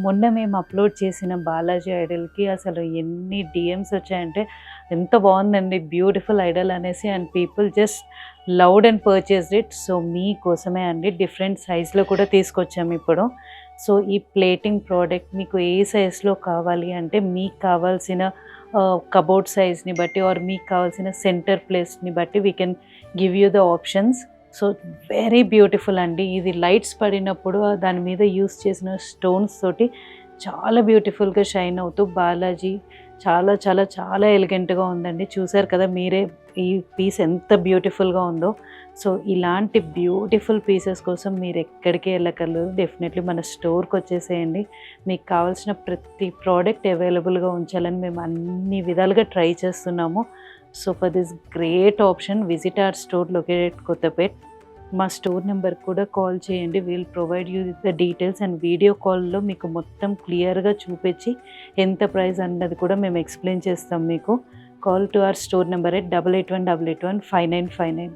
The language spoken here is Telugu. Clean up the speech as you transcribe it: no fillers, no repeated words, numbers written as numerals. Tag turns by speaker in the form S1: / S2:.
S1: మొన్న మేము అప్లోడ్ చేసిన బాలాజీ ఐడల్‌కి అసలు ఎన్ని డీఎమ్స్ వచ్చాయంటే, ఎంత బావుందండి బ్యూటిఫుల్ ఐడల్ అనేసి and people just loved and purchased it. So మీకోసమే అండి డిఫరెంట్ సైజ్‌లో కూడా తీసుకొచ్చాము ఇప్పుడు. సో ఈ ప్లేటింగ్ ప్రోడక్ట్ మీకు ఏ సైజ్‌లో కావాలి అంటే మీకు కావాల్సిన కబోర్డ్ సైజ్‌ని బట్టి ఆర్ మీకు కావాల్సిన సెంటర్ ప్లేస్‌ని బట్టి we can give you the options. So very beautiful అండి. ఇది లైట్స్ పడినప్పుడు దాని మీద యూస్ చేసిన స్టోన్స్ తోటి చాలా బ్యూటిఫుల్గా షైన్ అవుతూ బాలాజీ చాలా చాలా చాలా ఎలిగెంట్గా ఉందండి. చూసారు కదా మీరే ఈ పీస్ ఎంత బ్యూటిఫుల్గా ఉందో. సో ఇలాంటి బ్యూటిఫుల్ పీసెస్ కోసం మీరు ఎక్కడికి వెళ్ళకర్లేదు, డెఫినెట్లీ మన స్టోర్కి వచ్చేసేయండి. మీకు కావాల్సిన ప్రతి ప్రోడక్ట్ అవైలబుల్గా ఉంచాలని మేము అన్ని విధాలుగా ట్రై చేస్తున్నాము. So for this great option visit our store located Kothapet. మా స్టోర్ నెంబర్ కూడా కాల్ చేయండి. Will provide you the details and video కాల్లో మీకు మొత్తం క్లియర్గా చూపించి ఎంత ప్రైస్ అన్నది కూడా మేము ఎక్స్ప్లెయిన్ చేస్తాం మీకు. Call to our store number at 8818815959.